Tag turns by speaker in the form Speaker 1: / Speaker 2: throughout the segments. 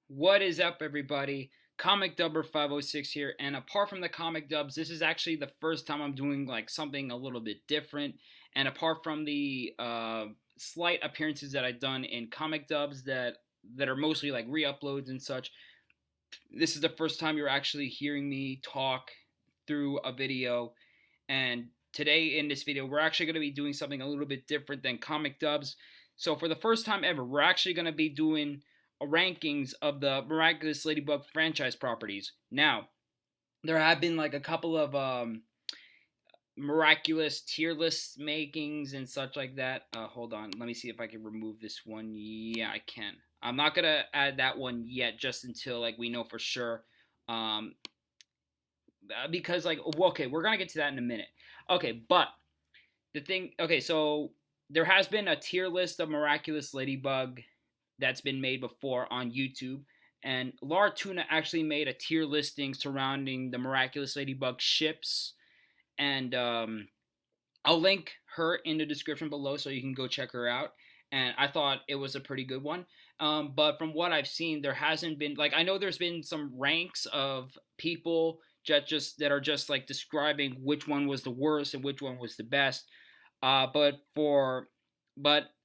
Speaker 1: What is up, everybody? Comic Dubber 506 here, and apart from the comic dubs, this is actually the first time I'm doing like something a little bit different. And apart from the slight appearances that I've done in comic dubs that are mostly like re-uploads and such, this is the first time you're actually hearing me talk through a video. And today in this video, we're actually going to be doing something a little bit different than comic dubs. So for the first time ever, we're actually going to be doing rankings of the Miraculous Ladybug franchise properties. Now, there have been like a couple of miraculous tier list makings and such like that. Hold on, let me see if I can remove this one. Yeah, I can. I'm not gonna add that one yet, just until like we know for sure. Um, because like okay, we're gonna get to that in a minute. Okay, but the thing, okay, so there has been a tier list of Miraculous Ladybug that's been made before on YouTube. And Laura Tuna actually made a tier listing surrounding the Miraculous Ladybug ships. And I'll link her in the description below so you can go check her out. And I thought it was a pretty good one. But from what I've seen, there hasn't been like I know there's been some ranks of people that are just like describing which one was the worst and which one was the best. But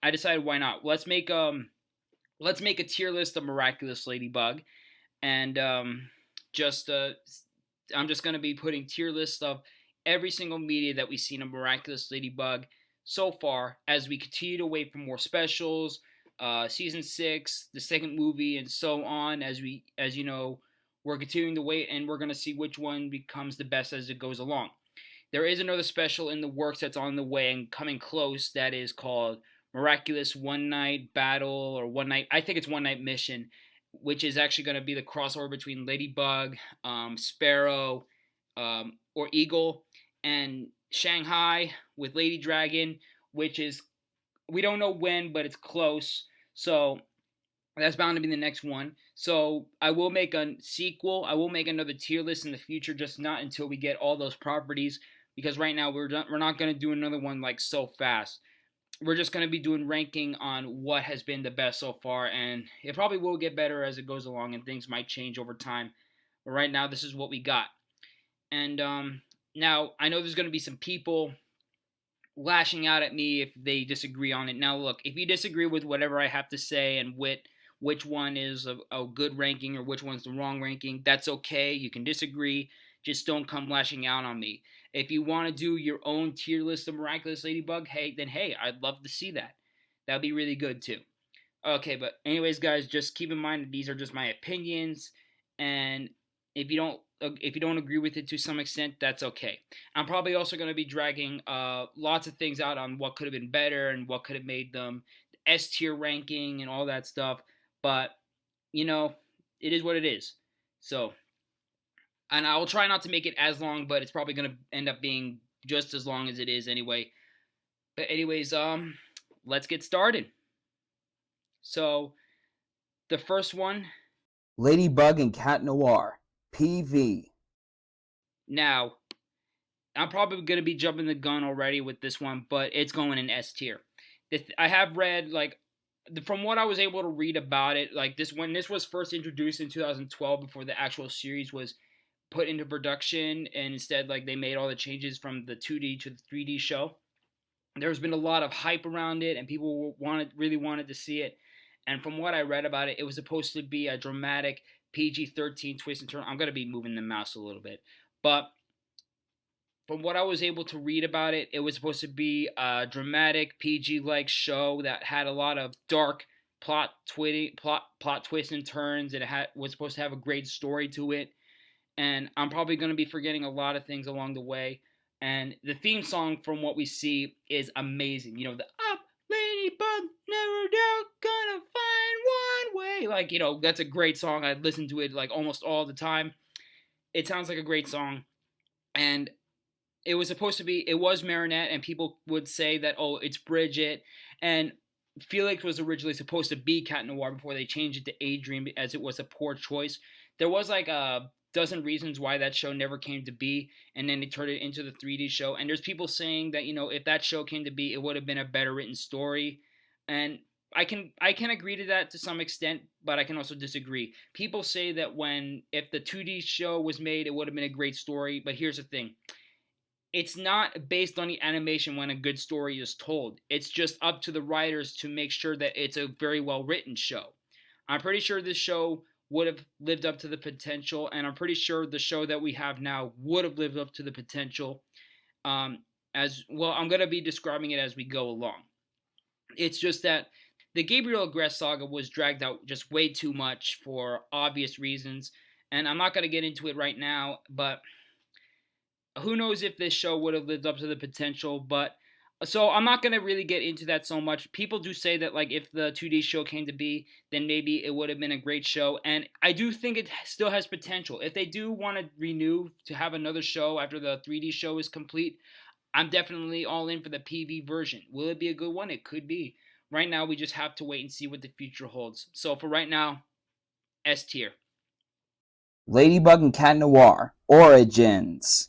Speaker 1: I decided why not? Let's make a tier list of Miraculous Ladybug, and just I'm just gonna be putting tier lists of every single media that we've seen of Miraculous Ladybug so far as we continue to wait for more specials, season 6, the second movie, and so on. As you know, we're continuing to wait, and we're gonna see which one becomes the best as it goes along. There is another special in the works that's on the way and coming close that is called Miraculous One Night Battle or One Night, I think it's One Night Mission, which is actually going to be the crossover between Ladybug, Sparrow, or Eagle, and Shanghai with Lady Dragon, which is, we don't know when, but it's close. So that's bound to be the next one. So I will make a sequel. I will make another tier list in the future, just not until we get all those properties, because right now we're not going to do another one like so fast. We're just going to be doing ranking on what has been the best so far, and it probably will get better as it goes along, and things might change over time. But right now, this is what we got. And now, I know there's going to be some people lashing out at me if they disagree on it. Now, look, if you disagree with whatever I have to say and which one is a good ranking or which one's the wrong ranking, that's okay. You can disagree. Just don't come lashing out on me. If you want to do your own tier list of Miraculous Ladybug, hey, I'd love to see that. That'd be really good too. Okay, but anyways, guys, just keep in mind that these are just my opinions, and if you don't agree with it to some extent, that's okay. I'm probably also going to be dragging lots of things out on what could have been better and what could have made them S tier ranking and all that stuff. But you know, it is what it is. So, and I will try not to make it as long, but it's probably going to end up being just as long as it is anyway. But anyways, let's get started. So, the first one,
Speaker 2: Ladybug and Cat Noir, PV.
Speaker 1: Now, I'm probably going to be jumping the gun already with this one, but it's going in S tier. I have read, like, from what I was able to read about it, like, when this was first introduced in 2012 before the actual series was put into production, and instead, like, they made all the changes from the 2D to the 3D show. There's been a lot of hype around it, and people really wanted to see it. And from what I read about it, it was supposed to be a dramatic PG-13 twist and turn. I'm going to be moving the mouse a little bit. But from what I was able to read about it, it was supposed to be a dramatic PG-like show that had a lot of dark plot twists and turns, and was supposed to have a great story to it. And I'm probably going to be forgetting a lot of things along the way. And the theme song, from what we see, is amazing. You know, the up, ladybug, never doubt, gonna find one way. Like, you know, that's a great song. I listen to it, like, almost all the time. It sounds like a great song. And it was supposed to be, it was Marinette, and people would say that, oh, it's Bridget. And Felix was originally supposed to be Cat Noir before they changed it to Adrian, as it was a poor choice. There was like a dozen reasons why that show never came to be, and then they turned it into the 3D show. And there's people saying that, you know, if that show came to be, it would have been a better written story. And I can agree to that to some extent, but I can also disagree. People say that if the 2D show was made, it would have been a great story. But here's the thing: it's not based on the animation when a good story is told. It's just up to the writers to make sure that it's a very well written show. I'm pretty sure this show would have lived up to the potential, and I'm pretty sure the show that we have now would have lived up to the potential. As well, I'm gonna be describing it as we go along. It's just that the Gabriel Agreste saga was dragged out just way too much for obvious reasons, and I'm not gonna get into it right now, but who knows if this show would have lived up to the potential. But so I'm not going to really get into that so much. People do say that like if the 2D show came to be, then maybe it would have been a great show, and I do think it still has potential. If they do want to renew to have another show after the 3D show is complete, I'm definitely all in for the PV version. Will it be a good one? It could be. Right now we just have to wait and see what the future holds. So for right now, S tier.
Speaker 2: Ladybug and Cat Noir Origins.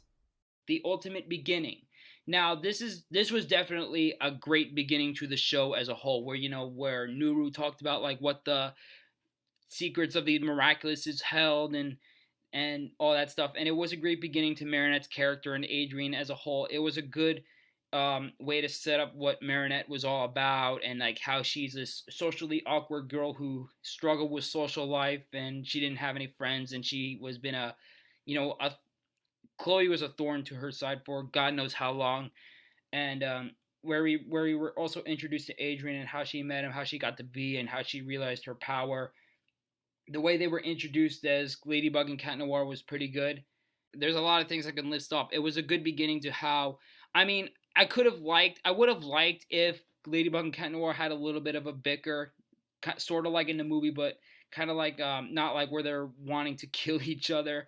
Speaker 1: The ultimate beginning. Now, this was definitely a great beginning to the show as a whole, where Nuru talked about like what the secrets of the miraculous is held and all that stuff, and it was a great beginning to Marinette's character and Adrien as a whole. It was a good way to set up what Marinette was all about, and like how she's this socially awkward girl who struggled with social life, and she didn't have any friends, and she was been a Chloe was a thorn to her side for God knows how long, and where we were also introduced to Adrien and how she met him, how she got to be, and how she realized her power. The way they were introduced as Ladybug and Cat Noir was pretty good. There's a lot of things I can list off. It was a good beginning to how, I mean, I would have liked if Ladybug and Cat Noir had a little bit of a bicker, sort of like in the movie, but kind of like not like where they're wanting to kill each other.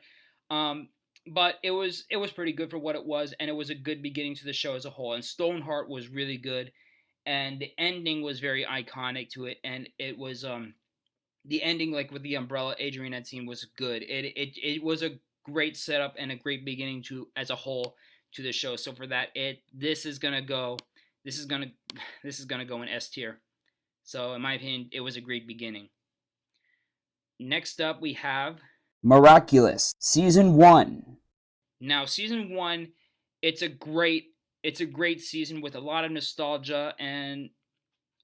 Speaker 1: But it was pretty good for what it was, and it was a good beginning to the show as a whole. And Stoneheart was really good, and the ending was very iconic to it, and it was the ending like with the umbrella Adrien had seen was good. It was a great setup and a great beginning to as a whole to the show. So for that, this is gonna go in S tier. So in my opinion, it was a great beginning. Next up, we have
Speaker 2: Miraculous Season 1.
Speaker 1: Now, Season 1, it's a great season with a lot of nostalgia and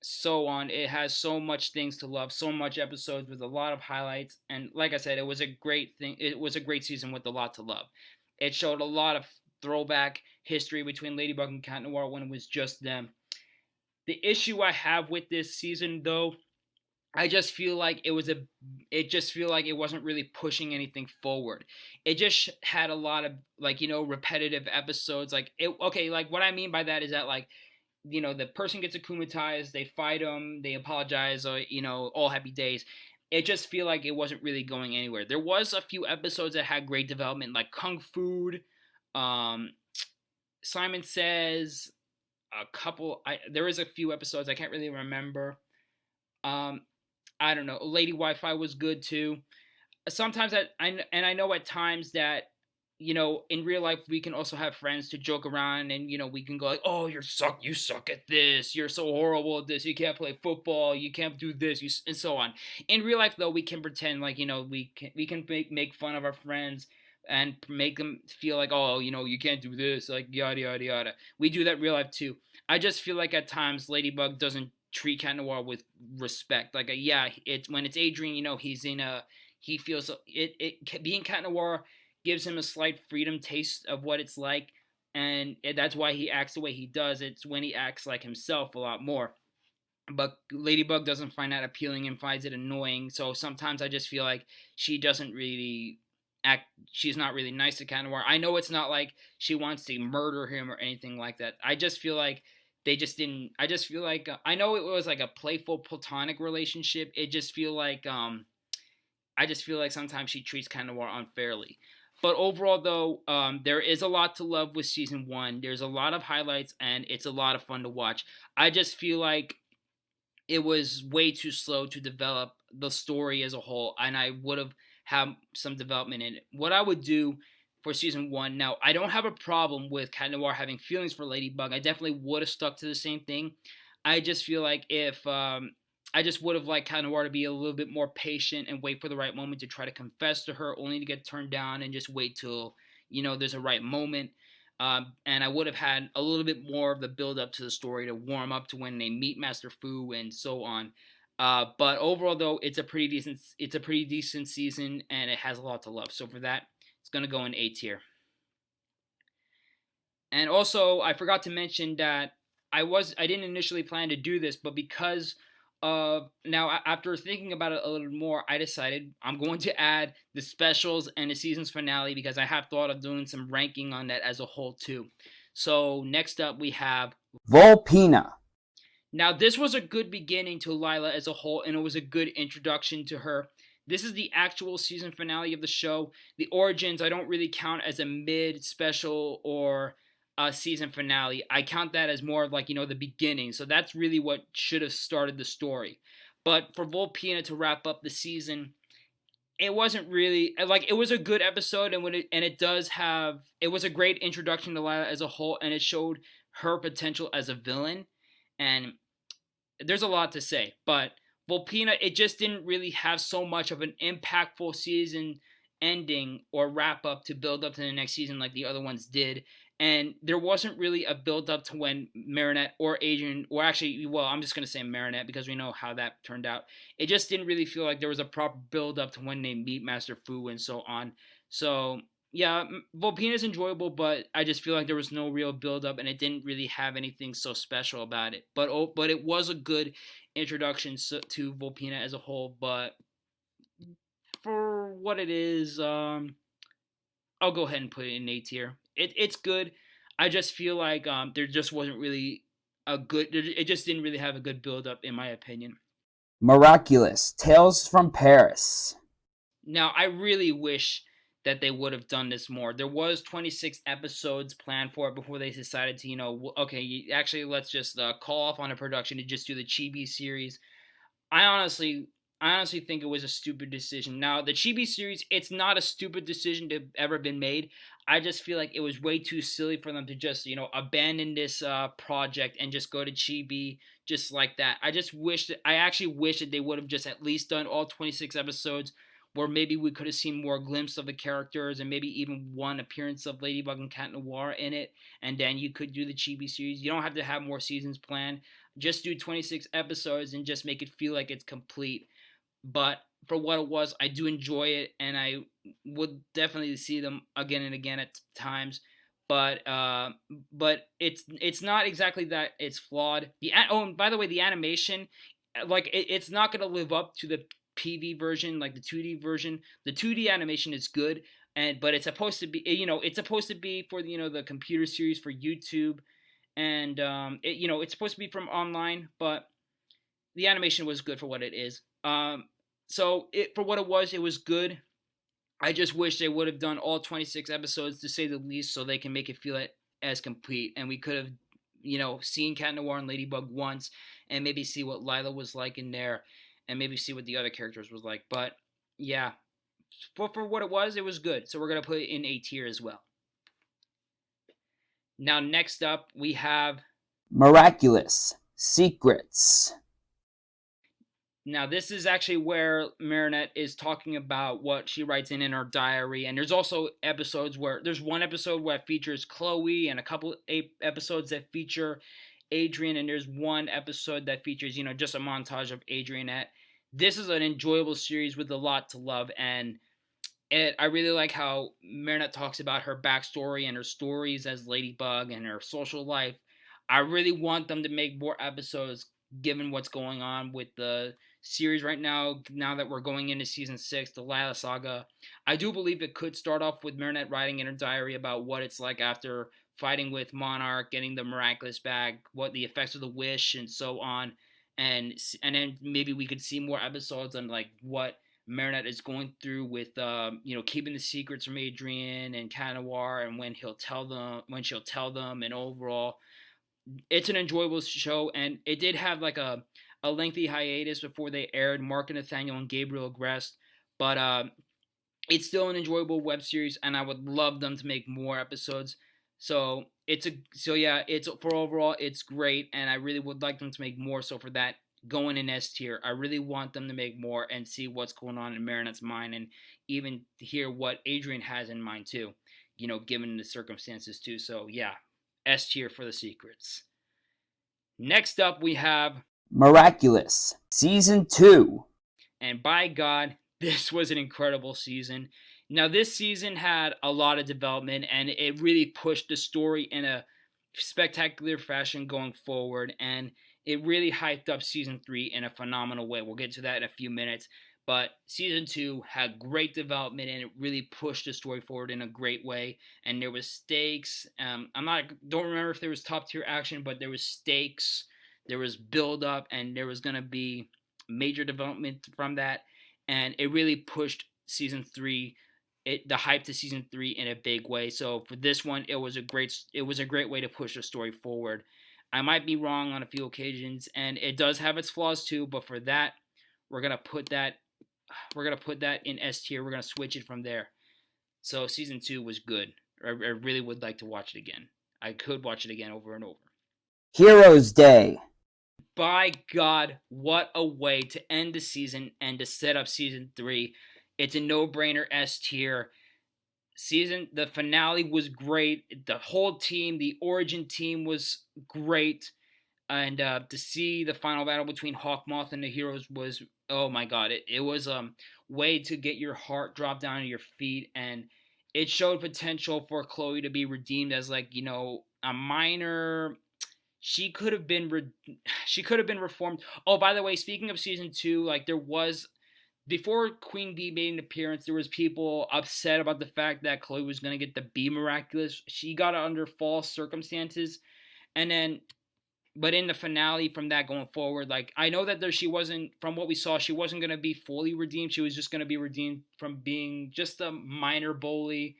Speaker 1: so on. It has so much things to love, so much episodes with a lot of highlights, and like I said, it was a great thing. It was a great season with a lot to love. It showed a lot of throwback history between Ladybug and Cat Noir when it was just them. The issue I have with this season, though, I just feel like it wasn't really pushing anything forward. It just had a lot of repetitive episodes. Like what I mean by that is that the person gets akumatized, they fight them, they apologize, all happy days. It just feel like it wasn't really going anywhere. There was a few episodes that had great development, like Kung Fu, Simon Says, there is a few episodes I can't really remember. I don't know. Lady Wi-Fi was good too. Sometimes I know at times that in real life we can also have friends to joke around, and we can go like, oh, you suck at this, you're so horrible at this, you can't play football, you can't do this, and so on. In real life though, we can pretend like we can make fun of our friends and make them feel like, oh, you can't do this, like yada yada yada. We do that in real life too. I just feel like at times Ladybug doesn't treat Cat Noir with respect. Like it's when it's Adrien, he feels it being Cat Noir gives him a slight freedom taste of what it's like, and that's why he acts the way he does. It's when he acts like himself a lot more. But Ladybug doesn't find that appealing and finds it annoying. So sometimes I just feel like she doesn't really she's not really nice to Cat Noir. I know it's not like she wants to murder him or anything like that. I just feel like they just didn't. I just feel like I know it was like a playful platonic relationship. I just feel like sometimes she treats Cat Noir unfairly. But overall, though, there is a lot to love with Season 1. There's a lot of highlights, and it's a lot of fun to watch. I just feel like it was way too slow to develop the story as a whole, and I would have had some development in it. What I would do for Season 1, now, I don't have a problem with Cat Noir having feelings for Ladybug. I definitely would have stuck to the same thing. I just feel like if I just would have liked Cat Noir to be a little bit more patient and wait for the right moment to try to confess to her, only to get turned down and just wait till, there's a right moment. And I would have had a little bit more of the build up to the story to warm up to when they meet Master Fu and so on. But overall, though, it's a pretty decent season, and it has a lot to love. So for that, it's gonna go in A tier. And also, I forgot to mention that I didn't initially plan to do this, but because now after thinking about it a little more, I decided I'm going to add the specials and the season's finale because I have thought of doing some ranking on that as a whole too. So next up we have
Speaker 2: Vulpina.
Speaker 1: Now this was a good beginning to Lila as a whole, and it was a good introduction to her. This is the actual season finale of the show. The origins I don't really count as a mid special or season finale. I count that as more of like, the beginning. So that's really what should have started the story. But for Vulpina to wrap up the season, it wasn't really like, it was a good episode, and it was a great introduction to Lila as a whole, and it showed her potential as a villain. And there's a lot to say, but Vulpina, it just didn't really have so much of an impactful season ending or wrap up to build up to the next season like the other ones did. And there wasn't really a build up to when Marinette or Adrian, or actually, well, I'm just going to say Marinette because we know how that turned out. It just didn't really feel like there was a proper build up to when they meet Master Fu and so on. So, yeah, Vulpina is enjoyable, but I just feel like there was no real build up, and it didn't really have anything so special about it. But it was a good introduction to Vulpina as a whole. But for what it is, I'll go ahead and put it in A tier. It's good. I just feel like there just wasn't really it just didn't really have a good build up in my opinion.
Speaker 2: Miraculous Tales from Paris.
Speaker 1: Now, I really wish that they would have done this more. There was 26 episodes planned for it before they decided to, okay, actually let's just call off on a production to just do the Chibi series. I honestly think it was a stupid decision. Now, the Chibi series, it's not a stupid decision to have ever been made. I just feel like it was way too silly for them to just, abandon this project and just go to Chibi just like that. I actually wish that they would have just at least done all 26 episodes, where maybe we could have seen more glimpse of the characters and maybe even one appearance of Ladybug and Cat Noir in it, and then you could do the Chibi series. You don't have to have more seasons planned. Just do 26 episodes and just make it feel like it's complete. But for what it was, I do enjoy it, and I would definitely see them again and again at times. But it's not exactly that it's flawed. And by the way, the animation, like it's not gonna live up to the PV version, like the 2D version. The 2D animation is good, but it's supposed to be, it's supposed to be for the computer series for YouTube, and it's supposed to be from online, but the animation was good for what it is. So for what it was good. I just wish they would have done all 26 episodes, to say the least, so they can make it feel as complete, and we could have, seen Cat Noir and Ladybug once, and maybe see what Lila was like in there, and maybe see what the other characters was like. But yeah, for what it was good. So we're gonna put it in A tier as well. Now next up we have
Speaker 2: Miraculous Secrets.
Speaker 1: Now, this is actually where Marinette is talking about what she writes in her diary, and there's also there's one episode where it features Chloe, and a couple episodes that feature Adrian, and there's one episode that features, just a montage of Adrianette. This is an enjoyable series with a lot to love, and I really like how Marinette talks about her backstory and her stories as Ladybug and her social life. I really want them to make more episodes, given what's going on with the series right now that we're going into season 6, the Lila saga. I do believe it could start off with Marinette writing in her diary about what it's like after fighting with Monarch, getting the Miraculous bag, what the effects of the wish, and so on. And then maybe we could see more episodes on like what Marinette is going through with keeping the secrets from Adrian and Cat Noir, and when she'll tell them, and overall it's an enjoyable show. And it did have like a lengthy hiatus before they aired Mark and Nathaniel and Gabriel Agrest, but it's still an enjoyable web series, and I would love them to make more episodes. It's for overall, it's great, and I really would like them to make more. So for that, going in S tier. I really want them to make more and see what's going on in Marinette's mind, and even hear what Adrian has in mind too, given the circumstances too. So yeah, S tier for the secrets. Next up, we have
Speaker 2: Miraculous Season 2.
Speaker 1: And by God, this was an incredible season. Now, this season had a lot of development, and it really pushed the story in a spectacular fashion going forward, and it really hyped up Season 3 in a phenomenal way. We'll get to that in a few minutes, but Season 2 had great development, and it really pushed the story forward in a great way, and there was stakes. Don't remember if there was top-tier action, but there was stakes, there was build-up, and there was going to be major development from that, and it really pushed Season 3, the hype to Season 3 in a big way. So for this one, it was a great way to push the story forward. I might be wrong on a few occasions, and it does have its flaws too, but for that, we're gonna put that in S tier. We're gonna switch it from there. So Season 2 was good. I really would like to watch it again. I could watch it again over and over.
Speaker 2: Heroes Day.
Speaker 1: By God, what a way to end the season and to set up Season 3. It's a no-brainer S tier. The finale was great. The whole team, the origin team was great. And to see the final battle between Hawk, Moth, and the heroes was, oh my God. It was a way to get your heart dropped down to your feet. And it showed potential for Chloe to be redeemed as a minor. She could have been reformed. Oh, by the way, speaking of Season 2, there was, before Queen Bee made an appearance, there was people upset about the fact that Chloe was going to get the Bee Miraculous. She got it under false circumstances. And then, but in the finale from that going forward, I know that she wasn't, from what we saw, she wasn't going to be fully redeemed. She was just going to be redeemed from being just a minor bully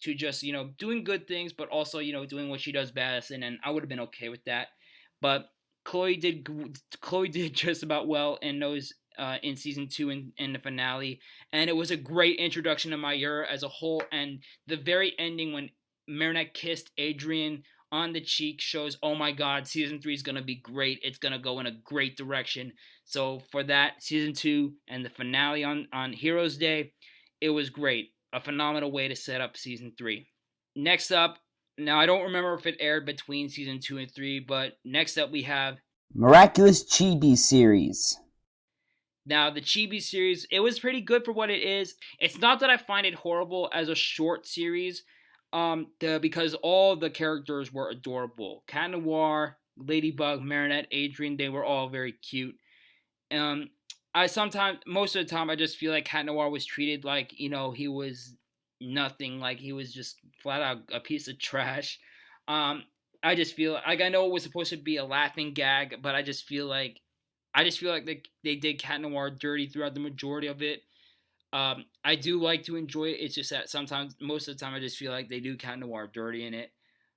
Speaker 1: to just, doing good things, but also, doing what she does best. And then I would have been okay with that. But Chloe did just about well in those, in Season 2 in the finale. And it was a great introduction to Mayura as a whole. And the very ending when Marinette kissed Adrian on the cheek shows, oh my God, Season 3 is going to be great. It's going to go in a great direction. So for that, Season 2 and the finale on Heroes Day, it was great. A phenomenal way to set up Season 3. Next up, now I don't remember if it aired between Season 2 and 3, but next up we have
Speaker 2: Miraculous Chibi series.
Speaker 1: Now, the Chibi series, it was pretty good for what it is. It's not that I find it horrible as a short series, because all the characters were adorable. Cat Noir, Ladybug, Marinette, Adrian, they were all very cute. Most of the time, I just feel like Cat Noir was treated like, he was nothing, like he was just flat out a piece of trash. I just feel like I know it was supposed to be a laughing gag, but I just feel like they did Cat Noir dirty throughout the majority of it. I do like to enjoy it. It's just that most of the time, I just feel like they do Cat Noir dirty in it.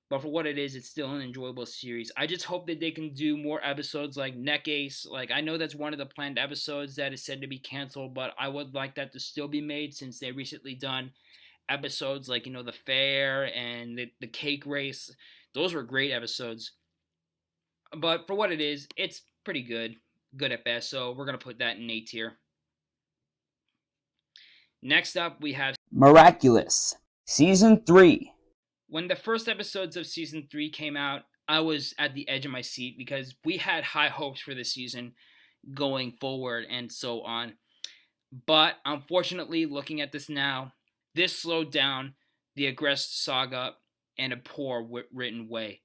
Speaker 1: But for what it is, it's still an enjoyable series. I just hope that they can do more episodes like Neck Ace. I know that's one of the planned episodes that is said to be canceled, but I would like that to still be made since they recently done episodes like, the fair and the cake race. Those were great episodes. But for what it is, it's pretty good. Good at best. So we're going to put that in A tier. Next up, we have
Speaker 2: Miraculous Season 3.
Speaker 1: When the first episodes of Season 3 came out, I was at the edge of my seat because we had high hopes for this season going forward and so on. But unfortunately, looking at this now, this slowed down the Aggressed saga in a poor written way.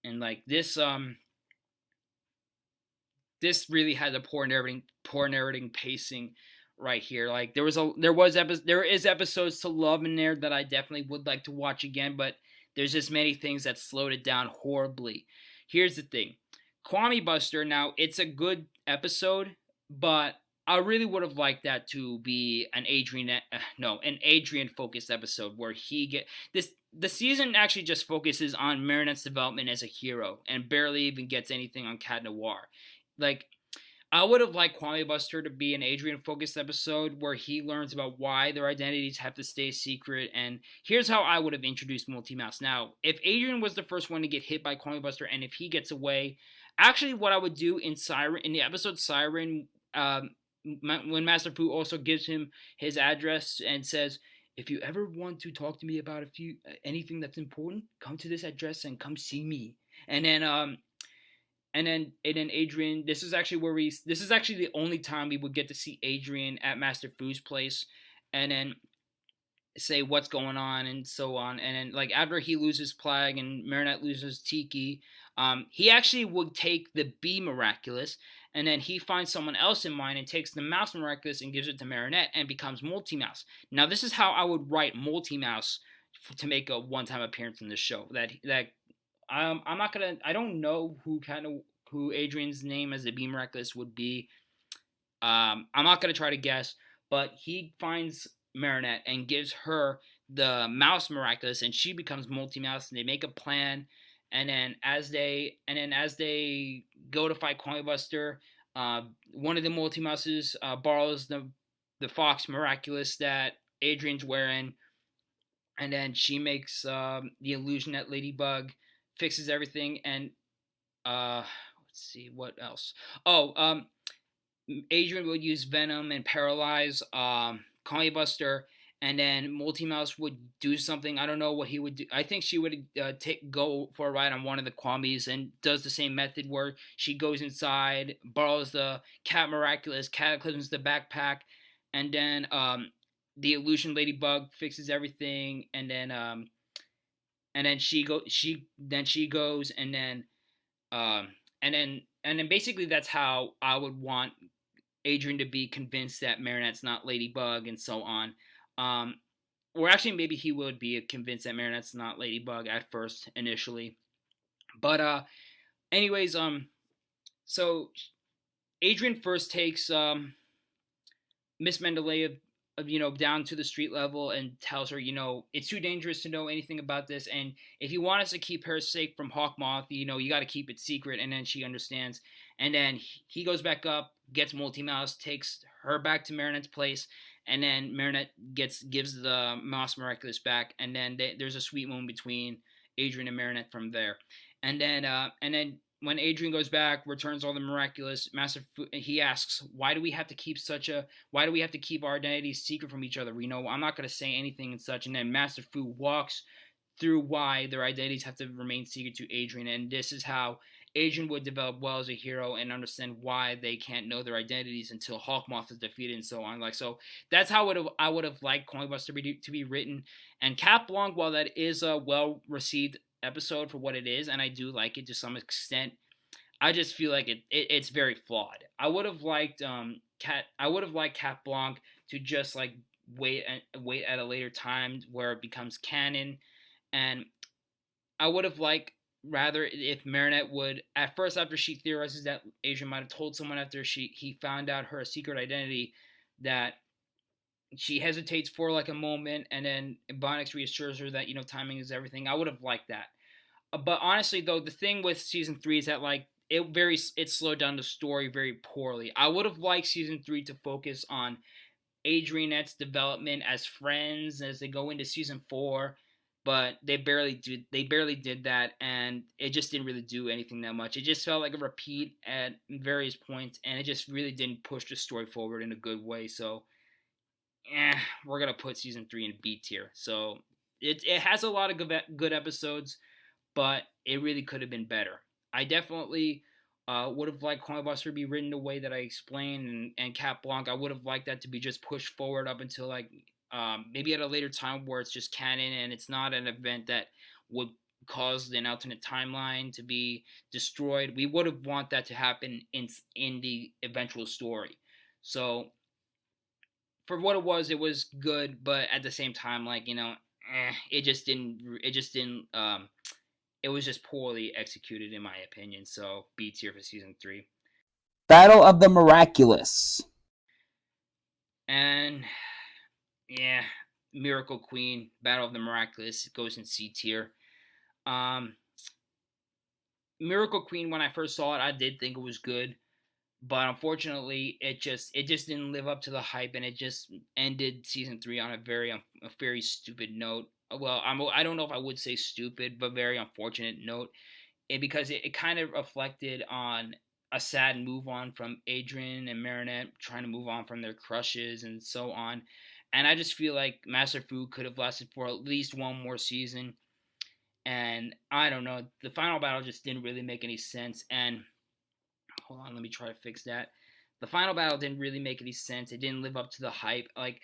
Speaker 1: And this really had a poor narrating pacing right here. There is episodes to love in there that I definitely would like to watch again, but there's just many things that slowed it down horribly. Here's the thing. Kwame Buster, now it's a good episode, but I really would have liked that to be an Adrian focused episode where the season actually just focuses on Marinette's development as a hero and barely even gets anything on Cat Noir. I would have liked Kwame Buster to be an Adrian-focused episode where he learns about why their identities have to stay secret, and here's how I would have introduced Multi-Mouse. Now, if Adrian was the first one to get hit by Kwame Buster, and if he gets away, Actually, what I would do in the episode Siren, when Master Fu also gives him his address and says, "If you ever want to talk to me about anything that's important, come to this address and come see me." And then Adrian, this is actually the only time we would get to see Adrian at Master Fu's place, and then say what's going on and so on. And then, like, after he loses Plague and Marinette loses Tiki, he actually would take the B Miraculous, and then he finds someone else in mind and takes the Mouse Miraculous and gives it to Marinette and becomes Multi-Mouse. Now, this is how I would write Multi-Mouse to make a one-time appearance in the show. I'm not gonna. I don't know who Adrian's name as the B Miraculous would be. I'm not gonna try to guess, but he finds Marinette and gives her the Mouse Miraculous, and she becomes Multi-Mouse, and they make a plan. And then as they go to fight Coinbuster, one of the Multi-Mouses borrows the Fox Miraculous that Adrian's wearing, and then she makes the illusion that Ladybug fixes everything. And let's see what else. Adrian would use Venom and paralyze Buster, and then Multi-Mouse would do something. I don't know what he would do. I think she would go for a ride on one of the Kwamis and does the same method where she goes inside, borrows the Cat Miraculous, cataclysms the backpack, and then the illusion Ladybug fixes everything, and then she goes, and then basically that's how I would want Adrian to be convinced that Marinette's not Ladybug, and so on. Or actually, maybe he would be convinced that Marinette's not Ladybug at first, initially. But anyways, so Adrian first takes Miss Mendeley down to the street level and tells her, it's too dangerous to know anything about this, and if you want us to keep her safe from Hawkmoth, you got to keep it secret. And then she understands, and then he goes back up, gets Multi-Mouse, takes her back to Marinette's place, and then Marinette gives the Mouse Miraculous back, and then there's a sweet moment between Adrian and Marinette from there. And then when Adrian goes back, returns all the Miraculous, he asks, why do we have to keep our identities secret from each other? I'm not going to say anything and such. And then Master Fu walks through why their identities have to remain secret to Adrian, and this is how Adrian would develop well as a hero and understand why they can't know their identities until Hawkmoth is defeated, and so on. So that's how I would have liked Coinbuster to be written. And Cat Blanc, while that is a well-received episode for what it is, and I do like it to some extent, I just feel like it's very flawed. I would have liked Cat Blanc to just like wait at a later time where it becomes canon, and I would have liked rather if Marinette would, at first, after she theorizes that Adrian might have told someone after he found out her secret identity, that she hesitates for like a moment, and then Bonix reassures her that timing is everything. I would have liked that. But honestly, though, the thing with season 3 is that like it slowed down the story very poorly. I would have liked season 3 to focus on Adrianette's development as friends as they go into season 4. But they barely did that, and it just didn't really do anything that much. It just felt like a repeat at various points, and it just really didn't push the story forward in a good way. So, we're gonna put season 3 in B tier. So it has a lot of good episodes, but it really could have been better. I definitely would have liked Coinbuster to be written the way that I explained, and Cat Blanc, I would have liked that to be just pushed forward up until like. Maybe at a later time where it's just canon and it's not an event that would cause an alternate timeline to be destroyed. We would have want that to happen in the eventual story. So for what it was good, but at the same time, like it was just poorly executed in my opinion. So B tier for season 3.
Speaker 2: Battle of the Miraculous.
Speaker 1: And yeah, Miracle Queen, Battle of the Miraculous, goes in C tier. Miracle Queen, when I first saw it, I did think it was good, but unfortunately, it just didn't live up to the hype, and it just ended season 3 on a very stupid note. Well, I don't know if I would say stupid, but very unfortunate note. because it kind of reflected on a sad move on from Adrian and Marinette trying to move on from their crushes and so on. And I just feel like Master Fu could have lasted for at least one more season. And I don't know, the final battle just didn't really make any sense. And hold on, let me try to fix that. The final battle didn't really make any sense. It didn't live up to the hype. Like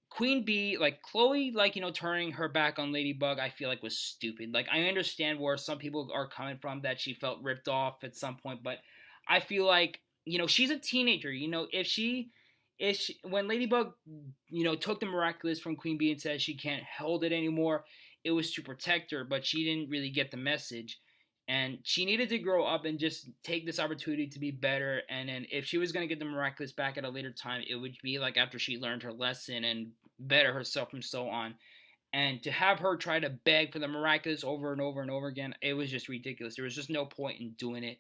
Speaker 1: Queen Bee, like Chloe, like turning her back on Ladybug, I feel like was stupid. Like I understand where some people are coming from that she felt ripped off at some point, but I feel like she's a teenager. If she when Ladybug took the miraculous from Queen Bee and said she can't hold it anymore, it was to protect her, but she didn't really get the message. And she needed to grow up and just take this opportunity to be better. And then if she was going to get the miraculous back at a later time, it would be like after she learned her lesson and better herself and so on. And to have her try to beg for the miraculous over and over and over again, it was just ridiculous. There was just no point in doing it.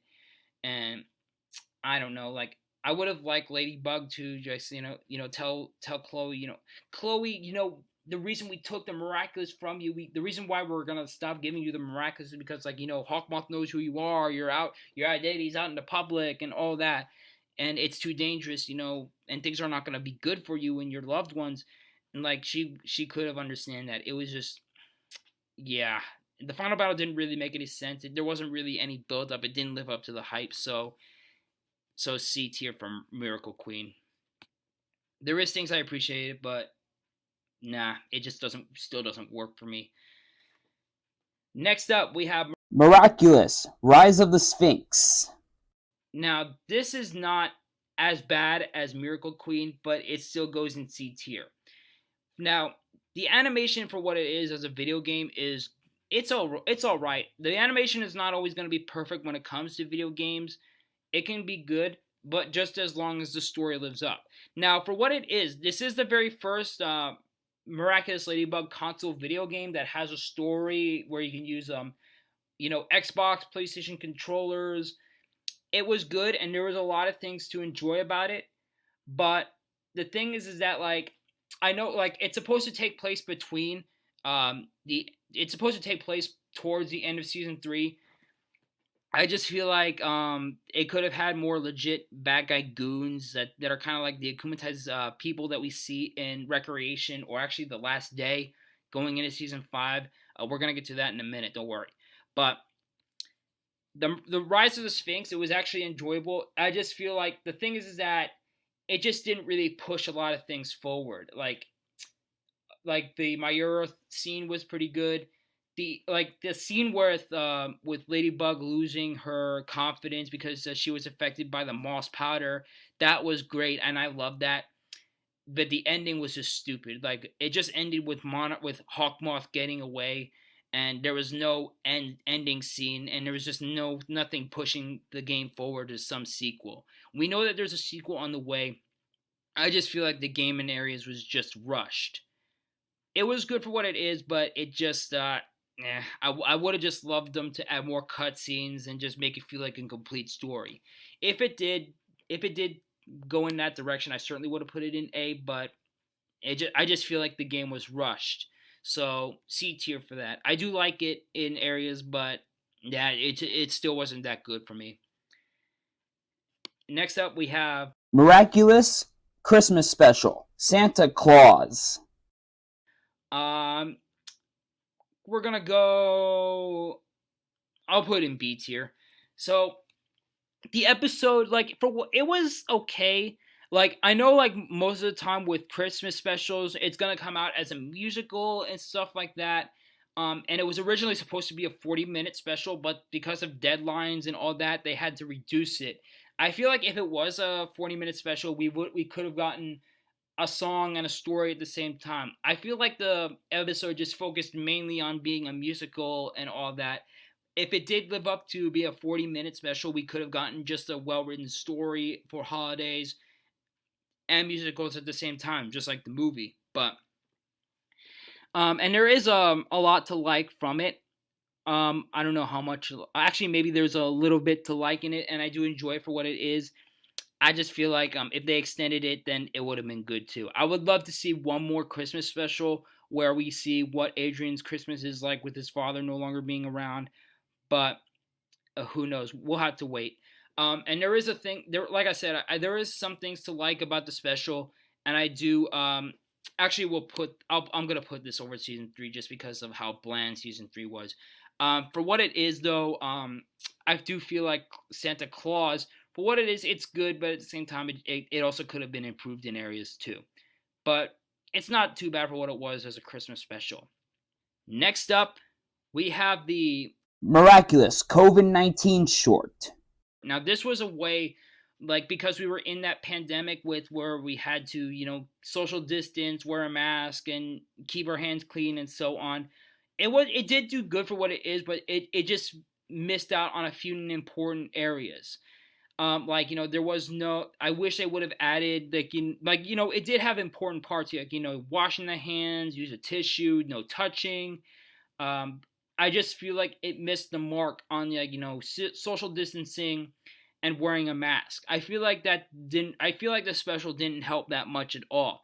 Speaker 1: And I don't know, like I would have liked Ladybug to just tell Chloe, Chloe, the reason we took the miraculous from you, the reason why we're gonna stop giving you the miraculous is because Hawkmoth knows who you are. Your identity's out in the public and all that, and it's too dangerous, and things are not gonna be good for you and your loved ones. And like she could have understand that. It was just, yeah. The final battle didn't really make any sense. There wasn't really any build up. It didn't live up to the hype. So C tier from Miracle Queen. There is things I appreciated, but nah, it just still doesn't work for me. Next up, we have
Speaker 2: Miraculous Rise of the Sphinx.
Speaker 1: Now, this is not as bad as Miracle Queen, but it still goes in C tier. Now, the animation for what it is as a video game is it's all right. The animation is not always going to be perfect when it comes to video games. It can be good, but just as long as the story lives up. Now, for what it is, this is the very first Miraculous Ladybug console video game that has a story where you can use Xbox, PlayStation controllers. It was good, and there was a lot of things to enjoy about it. But the thing is that like I know like it's supposed to take place between it's supposed to take place towards the end of season 3. I just feel like it could have had more legit bad guy goons that are kind of like the akumatized people that we see in Recreation, or actually The Last Day going into season 5. We're going to get to that in a minute, don't worry. But the Rise of the Sphinx, it was actually enjoyable. I just feel like the thing is that it just didn't really push a lot of things forward. Like the Mayura scene was pretty good. The scene with Ladybug losing her confidence because she was affected by the moss powder, that was great, and I loved that. But the ending was just stupid. Like it just ended with Hawkmoth getting away, and there was no ending scene, and there was just nothing pushing the game forward to some sequel. We know that there's a sequel on the way. I just feel like the game in areas was just rushed. It was good for what it is, but it just I would have just loved them to add more cutscenes and just make it feel like a complete story. If it did go in that direction, I certainly would have put it in A. But I just feel like the game was rushed. So C tier for that. I do like it in areas, but yeah, it still wasn't that good for me. Next up, we have
Speaker 2: Miraculous Christmas Special, Santa Claus.
Speaker 1: We're gonna go. I'll put it in B tier. So the episode, like it was okay. Like I know, like most of the time with Christmas specials, it's gonna come out as a musical and stuff like that. And it was originally supposed to be a 40-minute special, but because of deadlines and all that, they had to reduce it. I feel like if it was a 40-minute special, we could have gotten a song and a story at the same time. I feel like the episode just focused mainly on being a musical and all that. If it did live up to be a 40-minute special, we could have gotten just a well-written story for holidays and musicals at the same time, just like the movie. But and there is a lot to like from it. I don't know how much. Actually, maybe there's a little bit to like in it, and I do enjoy it for what it is. I just feel like if they extended it, then it would have been good too. I would love to see one more Christmas special where we see what Adrian's Christmas is like with his father no longer being around. But who knows? We'll have to wait. And there is a thing there, like I said, there is some things to like about the special, and I do. Actually, I'm gonna put this over season 3 just because of how bland season 3 was. For what it is, though, I do feel like Santa Claus, for what it is, it's good, but at the same time, it also could have been improved in areas too. But it's not too bad for what it was as a Christmas special. Next up, we have the
Speaker 2: Miraculous COVID-19 short.
Speaker 1: Now, this was a way, like, because we were in that pandemic with where we had to, social distance, wear a mask, and keep our hands clean and so on. It did do good for what it is, but it just missed out on a few important areas. There was no. I wish they would have added, it did have important parts, like, washing the hands, use a tissue, no touching. I just feel like it missed the mark on, social distancing and wearing a mask. I feel like the special didn't help that much at all.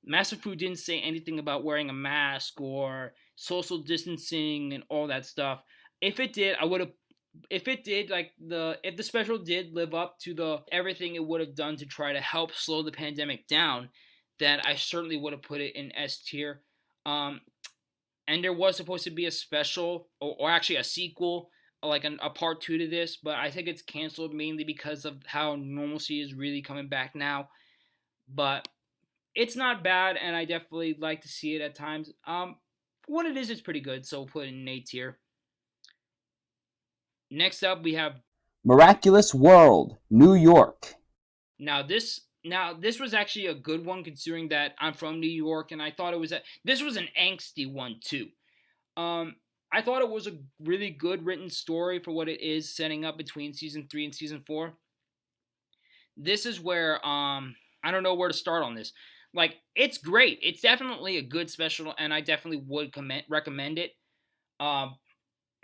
Speaker 1: Masafu didn't say anything about wearing a mask or social distancing and all that stuff. If it did, if the special did live up to the everything it would have done to try to help slow the pandemic down, then I certainly would have put it in S tier. And there was supposed to be a special, or actually a sequel, like a part 2 to this, but I think it's canceled mainly because of how normalcy is really coming back now. But it's not bad, and I definitely like to see it at times. What it is, it's pretty good, so we'll put it in A tier. Next up, we have
Speaker 2: Miraculous World, New York.
Speaker 1: Now this was actually a good one, considering that I'm from New York, and I thought this was an angsty one too. I thought it was a really good written story for what it is, setting up between season 3 and season 4. This is where I don't know where to start on this. Like, it's great. It's definitely a good special, and I definitely would recommend it.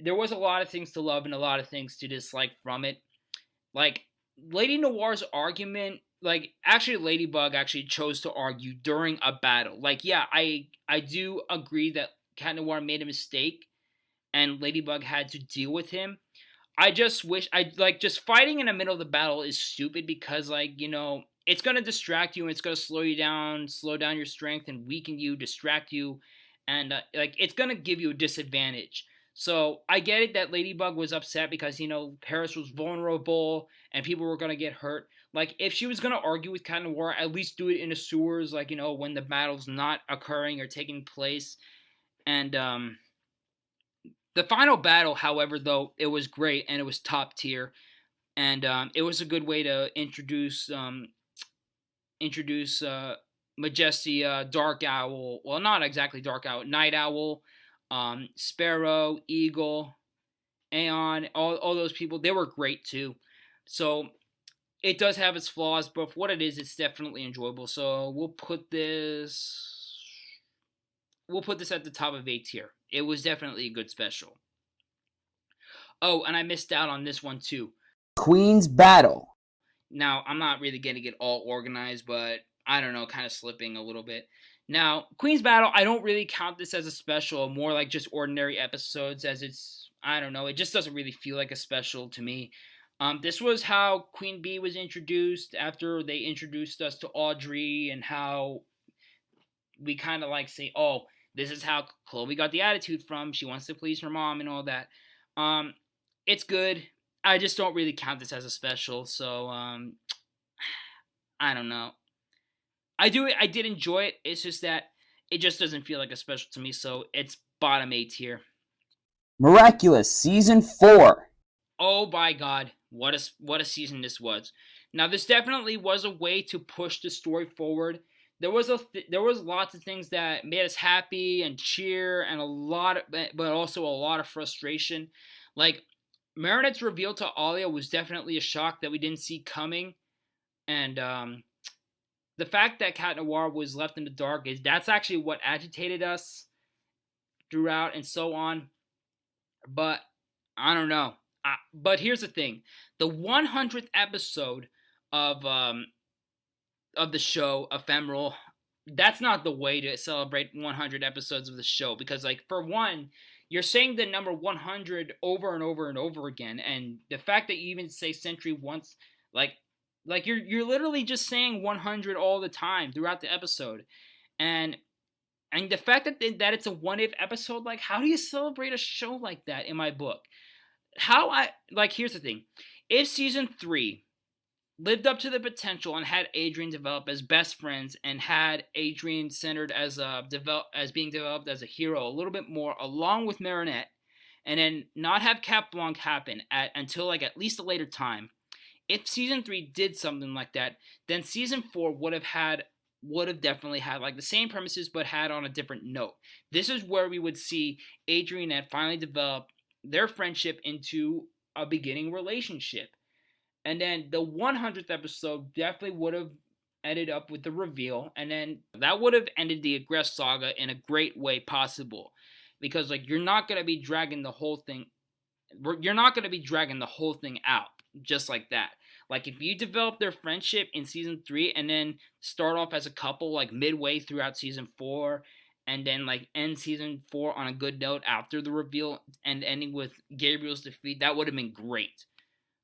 Speaker 1: There was a lot of things to love and a lot of things to dislike from it. Like, Lady Noir's argument, actually Ladybug actually chose to argue during a battle. I do agree that Cat Noir made a mistake and Ladybug had to deal with him. I just wish, just fighting in the middle of the battle is stupid because, it's going to distract you and it's going to slow down your strength and weaken you, distract you, and, it's going to give you a disadvantage. So I get it that Ladybug was upset because, Paris was vulnerable and people were going to get hurt. If she was going to argue with Cat Noir, at least do it in the sewers, when the battle's not occurring or taking place. And the final battle, however, though, it was great and it was top tier. And it was a good way to introduce Majesty, Dark Owl. Well, not exactly Dark Owl. Night Owl. Sparrow, Eagle, Aeon, all those people, they were great too. So it does have its flaws, but for what it is, it's definitely enjoyable. So we'll put this at the top of A tier. It was definitely a good special. Oh, and I missed out on this one too.
Speaker 2: Queen's Battle.
Speaker 1: Now, I'm not really getting it all organized, but I don't know, kind of slipping a little bit. Now, Queen's Battle, I don't really count this as a special, more like just ordinary episodes, as it's, I don't know, it just doesn't really feel like a special to me. This was how Queen Bee was introduced after they introduced us to Audrey, and how we kind of say, oh, this is how Chloe got the attitude from. She wants to please her mom and all that. It's good. I just don't really count this as a special, so I don't know. I did enjoy it. It's just that it just doesn't feel like a special to me, so it's bottom A tier.
Speaker 2: Miraculous Season 4.
Speaker 1: Oh my god, what a season this was. Now, this definitely was a way to push the story forward. There was lots of things that made us happy and cheer, and but also a lot of frustration. Marinette's reveal to Alia was definitely a shock that we didn't see coming, and the fact that Cat Noir was left in the dark that's actually what agitated us throughout and so on. But I don't know. But here's the thing: the 100th episode of the show, Ephemeral, that's not the way to celebrate 100 episodes of the show, because for one, you're saying the number 100 over and over and over again, and the fact that you even say century once, like you're literally just saying 100 all the time throughout the episode, and the fact that it's a What If episode, like, how do you celebrate a show like that in my book? Here's the thing. If season 3 lived up to the potential and had Adrian develop as best friends and had Adrian centered as being developed as a hero a little bit more, along with Marinette, and then not have Cap Blanc happen until like at least a later time. If season 3 did something like that, then season 4 would have definitely had like the same premises but had on a different note. This is where we would see Adrian and Ed finally develop their friendship into a beginning relationship. And then the 100th episode definitely would have ended up with the reveal, and then that would have ended the Aggress saga in a great way possible, because like you're not going to be dragging the whole thing out just like that. Like, if you develop their friendship in season 3 and then start off as a couple like midway throughout season 4, and then like end season 4 on a good note after the reveal and ending with Gabriel's defeat, that would have been great.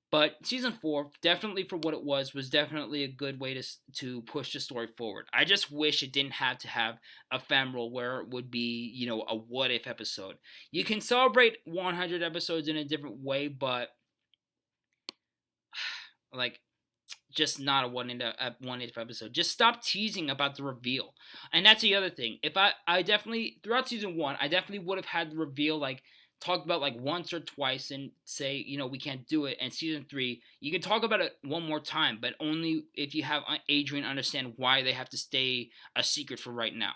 Speaker 1: But season 4, definitely for what it was definitely a good way to push the story forward. I just wish it didn't have to have ephemeral where it would be, you know, a what if episode. You can celebrate 100 episodes in a different way, but like, just not a one if episode. Just stop teasing about the reveal. And that's the other thing. If I definitely, throughout season 1, I definitely would have had the reveal like talked about like once or twice and say, you know, we can't do it. And season 3, you can talk about it one more time, but only if you have Adrian understand why they have to stay a secret for right now.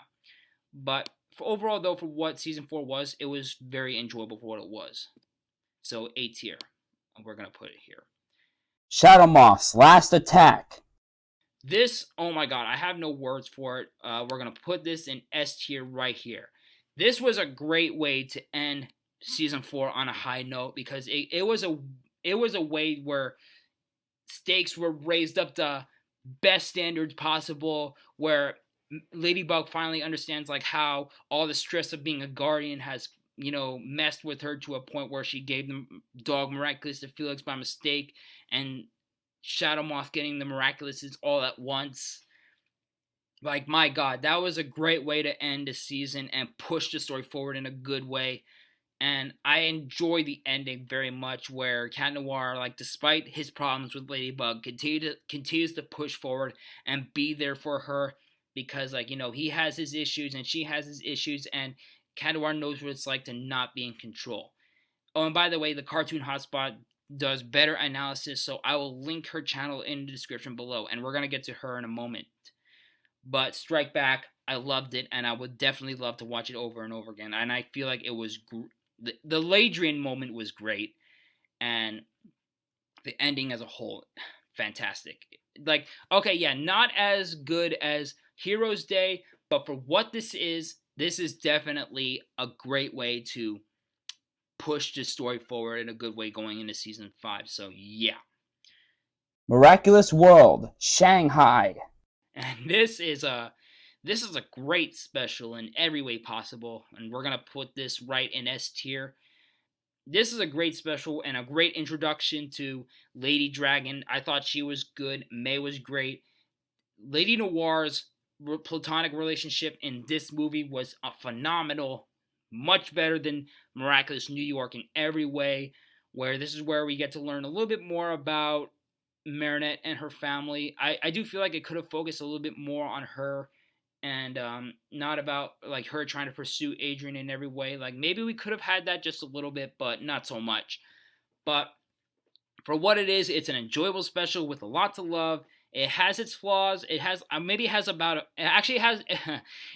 Speaker 1: But overall, though, for what season 4 was, it was very enjoyable for what it was. So A tier, we're gonna put it here.
Speaker 2: Shadow Moth's last attack.
Speaker 1: This, oh my god, I have no words for it. We're gonna put this in S tier right here. This was a great way to end season 4 on a high note, because it was a way where stakes were raised up to best standards possible, where Ladybug finally understands like how all the stress of being a guardian has, you know, messed with her to a point where she gave the dog Miraculous to Felix by mistake, and Shadow Moth getting the Miraculouses all at once. Like, my god, that was a great way to end the season and push the story forward in a good way. And I enjoy the ending very much, where Cat Noir, like, despite his problems with Ladybug, continues to push forward and be there for her, because, like, you know, he has his issues and she has his issues, and Cat Noir knows what it's like to not be in control. Oh, and by the way, the Cartoon Hotspot does better analysis, so I will link her channel in the description below, and we're going to get to her in a moment. But Strike Back, I loved it, and I would definitely love to watch it over and over again. And I feel like it was the Ladrian moment was great, and the ending as a whole, fantastic. Like, okay, yeah, not as good as Heroes Day, but for what this is definitely a great way to push the story forward in a good way going into season 5. So yeah.
Speaker 2: Miraculous World, Shanghai.
Speaker 1: And this is a great special in every way possible, and we're gonna put this right in S tier. This is a great special and a great introduction to Lady Dragon. I thought she was good. May was great. Lady Noir's platonic relationship in this movie was phenomenal. Much better than Miraculous New York in every way, where this is where we get to learn a little bit more about Marinette and her family. I do feel like it could have focused a little bit more on her, and not about like her trying to pursue Adrian in every way. Like, maybe we could have had that just a little bit, but not so much. But for what it is, it's an enjoyable special with a lot to love. It has its flaws. It has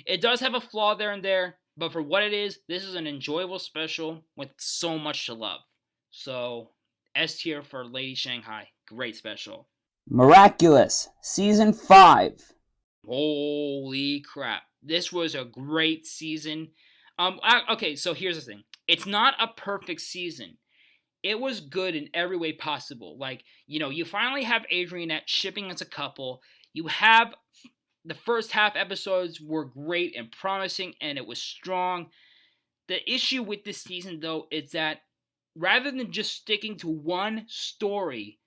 Speaker 1: it does have a flaw there and there, but for what it is, this is an enjoyable special with so much to love. So S tier for Lady Shanghai. Great special.
Speaker 2: Miraculous, Season 5.
Speaker 1: Holy crap. This was a great season. Okay, so here's the thing. It's not a perfect season. It was good in every way possible. Like, you know, you finally have Adrianette shipping as a couple. You have the first half episodes were great and promising, and it was strong. The issue with this season, though, is that rather than just sticking to one story,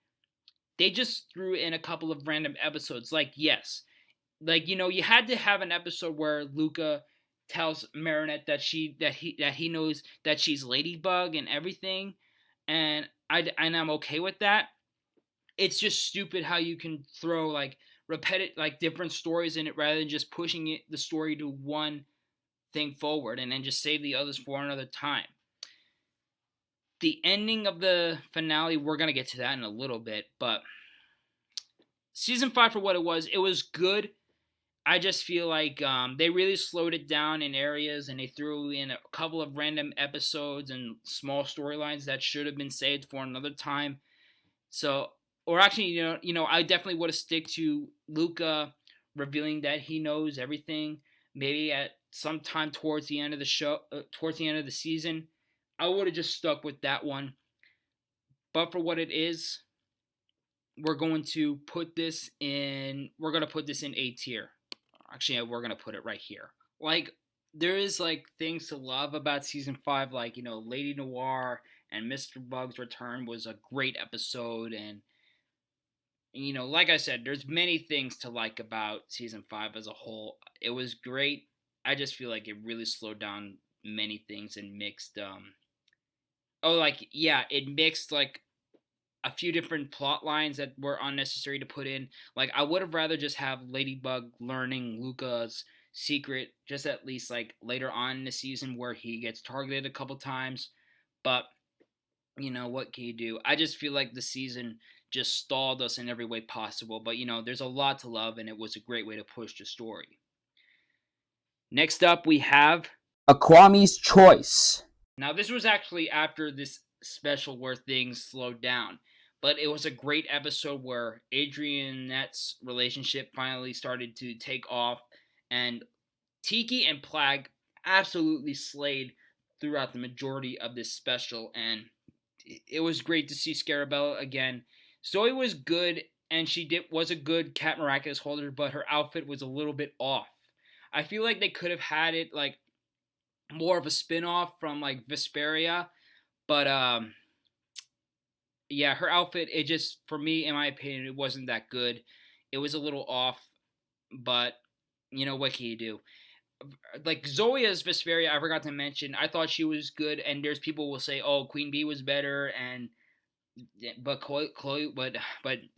Speaker 1: they just threw in a couple of random episodes. Like, yes, like, you know, you had to have an episode where Luca tells Marinette that he knows that she's Ladybug and everything, and I'm okay with that. It's just stupid how you can throw like different stories in it rather than just pushing the story to one thing forward and then just save the others for another time. The ending of the finale, we're gonna get to that in a little bit, but season 5 for what it was good. I just feel like they really slowed it down in areas, and they threw in a couple of random episodes and small storylines that should have been saved for another time. So, or actually, I definitely would have stick to Luca revealing that he knows everything. Maybe at some time towards the end of the show, towards the end of the season, I would have just stuck with that one. But for what it is, we're going to put this in. We're gonna put this in A tier. Actually, we're gonna put it right here. Like, there is like things to love about season 5, like, Lady Noir and Mr. Bug's return was a great episode, and like I said, there's many things to like about season 5 as a whole. It was great. I just feel like it really slowed down many things and mixed it mixed like a few different plot lines that were unnecessary to put in. Like, I would have rather just have Ladybug learning Luca's secret just at least like later on in the season where he gets targeted a couple times. But what can you do? I just feel like the season just stalled us in every way possible. But there's a lot to love, and it was a great way to push the story. Next up, we have
Speaker 2: Aquami's Choice.
Speaker 1: Now, this was actually after this special where things slowed down, but it was a great episode where Adrianette's relationship finally started to take off, and Tiki and Plag absolutely slayed throughout the majority of this special, and it was great to see Scarabella again. Zoe was good, and she was a good Cat Miraculous holder, but her outfit was a little bit off. I feel like they could have had it like more of a spin-off from like Vesperia, but yeah, her outfit, it just, for me, in my opinion, it wasn't that good. It was a little off, but what can you do? Like, Zoe as Vesperia, I forgot to mention, I thought she was good, and there's people who will say, oh, Queen Bee was better, but Chloe, but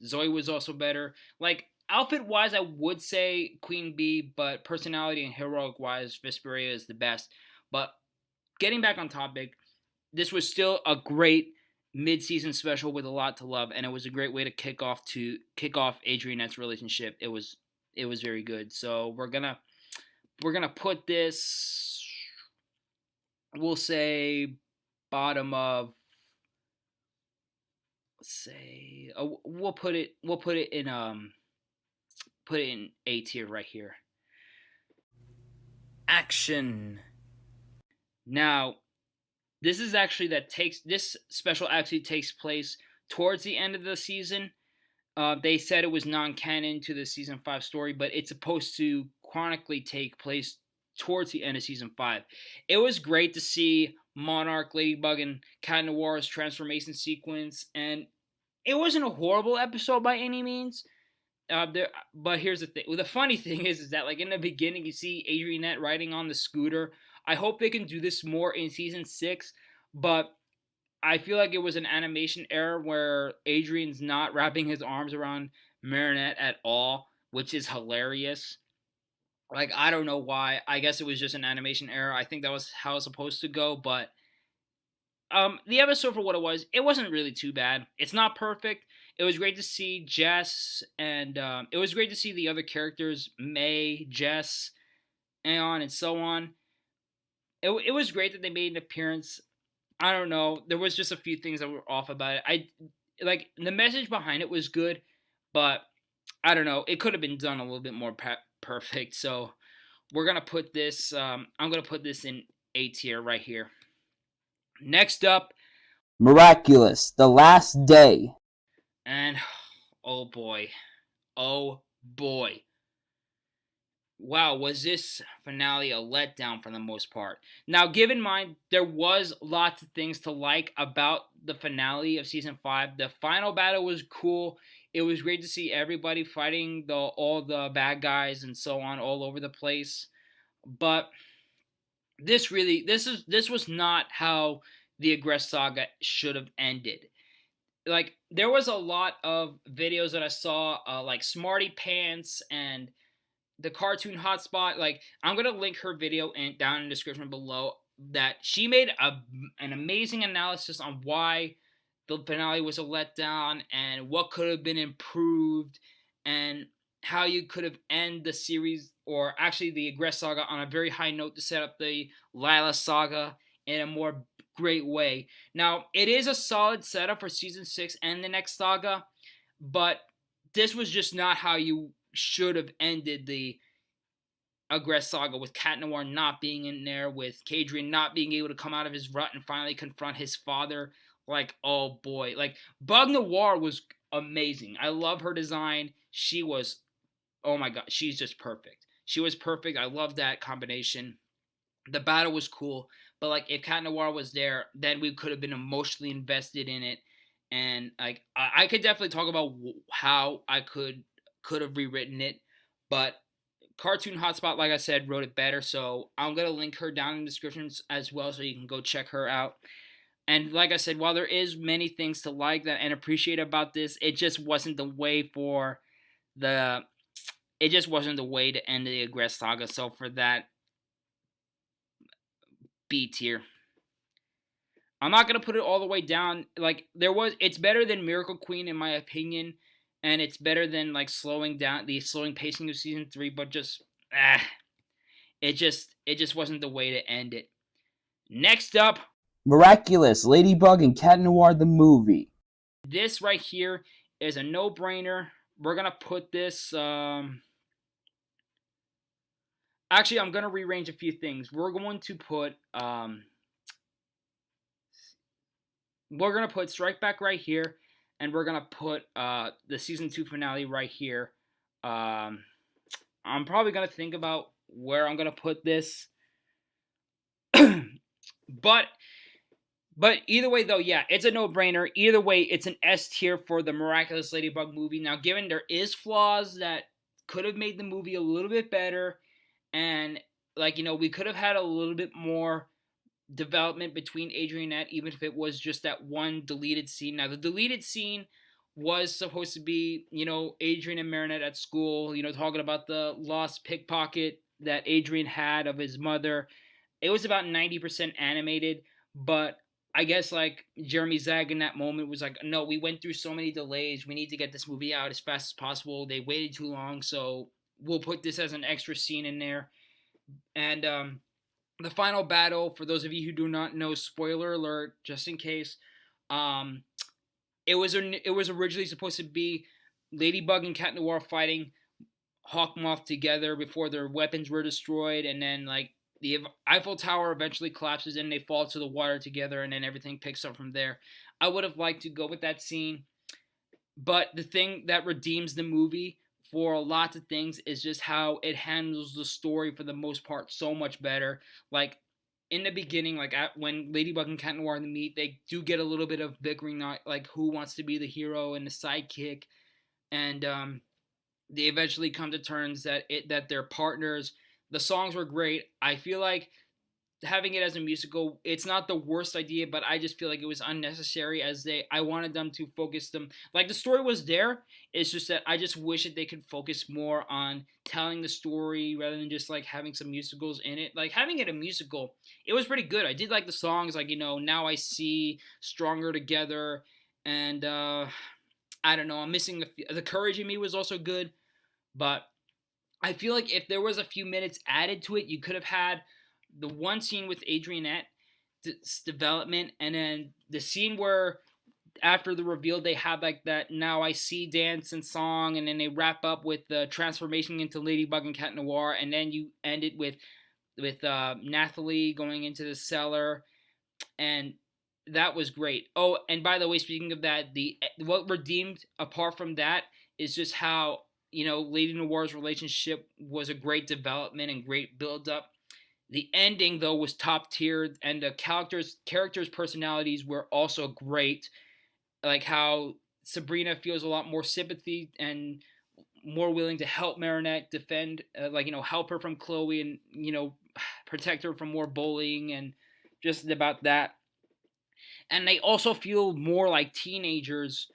Speaker 1: Zoe was also better. Like, outfit-wise, I would say Queen Bee, but personality and heroic-wise, Vesperia is the best. But getting back on topic, this was still a great mid-season special with a lot to love, and it was a great way to kick off Adrianette's relationship. It was very good. So we're gonna put this, we'll say, bottom of, let's say, we'll put it in A tier right here. Action. Now, this special actually takes place towards the end of the season. They said it was non-canon to the season 5 story, but it's supposed to chronically take place towards the end of season 5. It was great to see Monarch, Ladybug, and Cat Noir's transformation sequence, and it wasn't a horrible episode by any means. But here's the thing. Well, the funny thing is that like in the beginning, you see Adrianette riding on the scooter. I hope they can do this more in season 6, but I feel like it was an animation error where Adrian's not wrapping his arms around Marinette at all, which is hilarious. Like, I don't know why. I guess it was just an animation error. I think that was how it's supposed to go, but the episode, for what it wasn't really too bad. It's not perfect. It was great to see Jess, and it was great to see the other characters, May, Jess, Aeon, and so on. It was great that they made an appearance. I don't know. There was just a few things that were off about it. Like, the message behind it was good, but I don't know. It could have been done a little bit more perfect. So we're gonna put this. I'm gonna put this in A tier right here. Next up,
Speaker 2: Miraculous, The Last Day.
Speaker 1: And oh boy, wow, was this finale a letdown for the most part? Now, give in mind, there was lots of things to like about the finale of season 5. The final battle was cool. It was great to see everybody fighting all the bad guys and so on all over the place. But this was not how the Aggress saga should have ended. Like, there was a lot of videos that I saw, like Smarty Pants and the Cartoon Hotspot. Like, I'm gonna link her video down in the description below. That she made an amazing analysis on why the finale was a letdown and what could have been improved and how you could have end the series, or actually the Aggress saga, on a very high note to set up the Lila saga in a more great way. Now, it is a solid setup for season 6 and the next saga, but this was just not how you should have ended the Aggress saga, with Cat Noir not being in there, with Kadrian not being able to come out of his rut and finally confront his father. Like, oh boy. Like, Bug Noir was amazing. I love her design. She was, oh my god, she's just perfect. She was perfect. I love that combination. The battle was cool, but like, if Cat Noir was there, then we could have been emotionally invested in it. And like, I could definitely talk about how I could have rewritten it, but Cartoon Hotspot, like I said, wrote it better, so I'm gonna link her down in the descriptions as well, so you can go check her out. And like I said, while there is many things to like that and appreciate about this, it just wasn't the way for the it just wasn't the way to end the Aggress saga. So for that, B tier. I'm not gonna put it all the way down. Like, it's better than Miracle Queen in my opinion, and it's better than like slowing pacing of season 3. But just it just wasn't the way to end it. Next up,
Speaker 2: Miraculous Ladybug and Cat Noir the movie.
Speaker 1: this right here is a no-brainer. We're gonna put this. Actually, I'm gonna rearrange a few things. We're going to put Strike Back right here, and we're gonna put the season 2 finale right here. I'm probably gonna think about where I'm gonna put this, but either way though, yeah, it's a no-brainer. Either way, it's an S tier for the Miraculous Ladybug movie. Now, given there is flaws that could have made the movie a little bit better, and like, we could have had a little bit more development between Adrianette, even if it was just that one deleted scene. Now, the deleted scene was supposed to be, Adrian and Marinette at school, talking about the lost pickpocket that Adrian had of his mother. It was about 90% animated, but I guess like Jeremy Zag in that moment was like, no, we went through so many delays. We need to get this movie out as fast as possible. They waited too long, so we'll put this as an extra scene in there. And the final battle, for those of you who do not know, spoiler alert, just in case, it was originally supposed to be Ladybug and Cat Noir fighting Hawk Moth together before their weapons were destroyed, and then like the Eiffel Tower eventually collapses and they fall to the water together, and then everything picks up from there. I would have liked to go with that scene, but the thing that redeems the movie for lots of things is just how it handles the story for the most part so much better. Like, in the beginning, like when Ladybug and Cat Noir meet, they do get a little bit of bickering, like who wants to be the hero and the sidekick, and they eventually come to terms that they're partners. The songs were great. I feel like having it as a musical, it's not the worst idea, but I just feel like it was unnecessary, as I wanted them to focus them, like, the story was there. It's just that I just wish that they could focus more on telling the story rather than just like having some musicals in it. Like, having it a musical, it was pretty good. I did like the songs, like, Now I See, Stronger Together, and I don't know, I'm missing the Courage in Me was also good, but I feel like if there was a few minutes added to it, you could have had the one scene with Adrianette's development, and then the scene where after the reveal they have like that Now I See dance and song, and then they wrap up with the transformation into Ladybug and Cat Noir, and then you end it with Nathalie going into the cellar, and that was great. Oh, and by the way, speaking of that, what redeemed apart from that is just how Lady Noir's relationship was a great development and great build up. The ending though was top tier, and the characters' personalities were also great. Like how Sabrina feels a lot more sympathy and more willing to help Marinette defend, help her from Chloe and protect her from more bullying and just about that. And they also feel more like teenagers,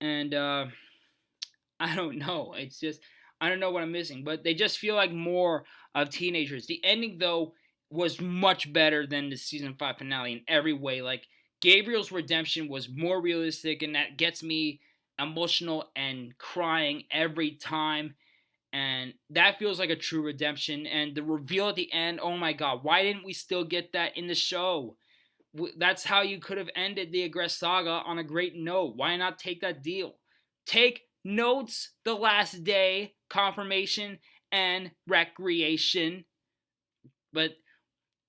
Speaker 1: and I don't know. It's just I don't know what I'm missing, but they just feel like more of teenagers. The ending though was much better than the season 5 finale in every way. Like Gabriel's redemption was more realistic, and that gets me emotional and crying every time. And that feels like a true redemption. And the reveal at the end, oh my god, why didn't we still get that in the show? That's how you could have ended the Agrest saga on a great note. Why not take that deal? Take notes, The Last Day, Confirmation, and Recreation. But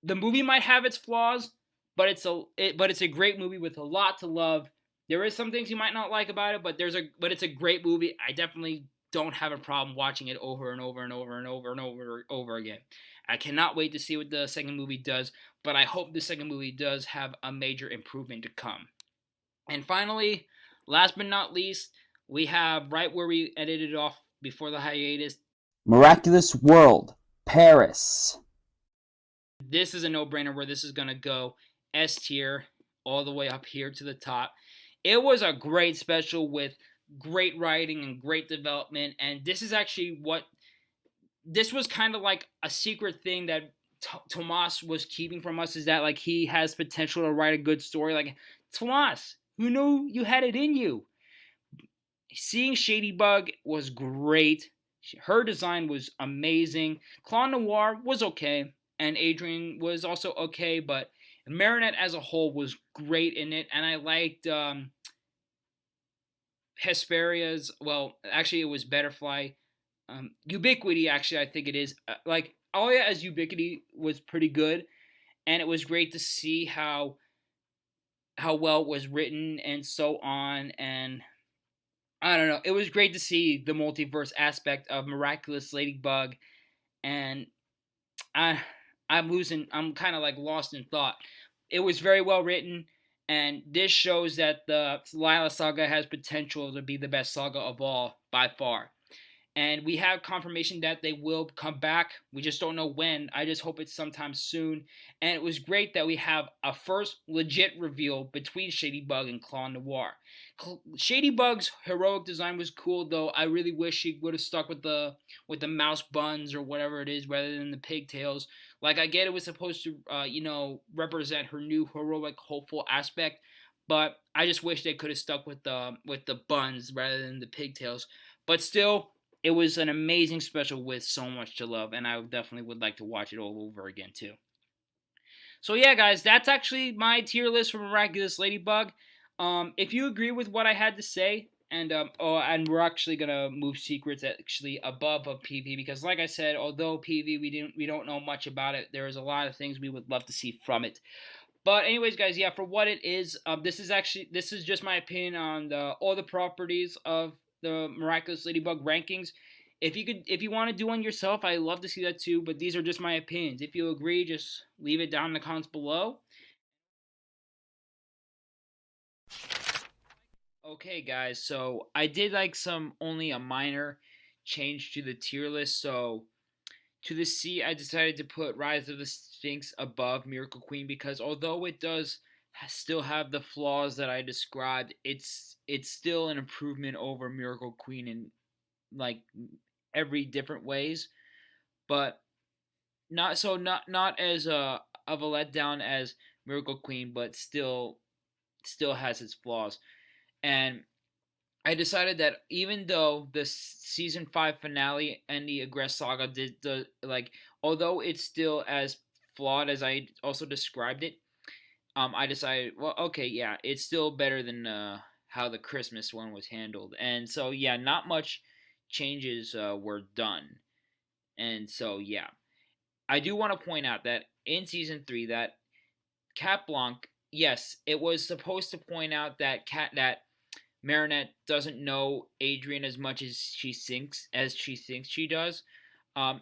Speaker 1: the movie might have its flaws, but it's a great movie with a lot to love. There is some things you might not like about it, but it's a great movie. I definitely don't have a problem watching it over and over and over and over and over again. I cannot wait to see what the second movie does, but I hope the second movie does have a major improvement to come. And finally, last but not least, we have right where we edited off before the hiatus,
Speaker 2: Miraculous World, Paris.
Speaker 1: This is a no-brainer where this is going to go S tier all the way up here to the top. It was a great special with great writing and great development, and this is actually this was kind of like a secret thing that Tomas was keeping from us, is that like he has potential to write a good story. Like, Tomas, who knew you had it in you? Seeing Shadybug was great. Her design was amazing. Claw Noir was okay, and Adrian was also okay, but Marinette as a whole was great in it, and I liked Hesperia's, well, actually it was Butterfly. Ubiquity, actually, I think it is. Like, Alia as Ubiquity was pretty good, and it was great to see how well it was written and so on, and I don't know. It was great to see the multiverse aspect of Miraculous Ladybug, and I'm kind of like lost in thought. It was very well written, and this shows that the Lila saga has potential to be the best saga of all by far. And we have confirmation that they will come back. We just don't know when. I just hope it's sometime soon. And it was great that we have a first legit reveal between Shadybug and Claw Noir. Shadybug's heroic design was cool, though. I really wish she would have stuck with the mouse buns or whatever it is, rather than the pigtails. Like, I get it was supposed to, represent her new heroic, hopeful aspect, but I just wish they could have stuck with the buns rather than the pigtails. But still, it was an amazing special with so much to love, and I definitely would like to watch it all over again too. So yeah, guys, that's actually my tier list for Miraculous Ladybug. If you agree with what I had to say, and we're actually gonna move Secrets actually above of PV, because like I said, although PV we don't know much about it, there is a lot of things we would love to see from it. But anyways, guys, yeah, for what it is, this is just my opinion on all the properties of the Miraculous Ladybug rankings. If you want to do one yourself, I love to see that too. But these are just my opinions. If you agree, just leave it down in the comments below. Okay, guys, so I did like only a minor change to the tier list. So to the C, I decided to put Rise of the Sphinx above Miracle Queen, because although it does still have the flaws that I described, it's still an improvement over Miracle Queen in like every different ways, but not as of a letdown as Miracle Queen, but still has its flaws. And I decided that even though the season 5 finale and the Agrest saga did although it's still as flawed as I also described it, I decided, well, okay, yeah, it's still better than how the Christmas one was handled. And so yeah, not much changes were done. And so yeah, I do want to point out that in season 3 that Cat Blanc, yes, it was supposed to point out that Marinette doesn't know Adrian as much as she thinks she does.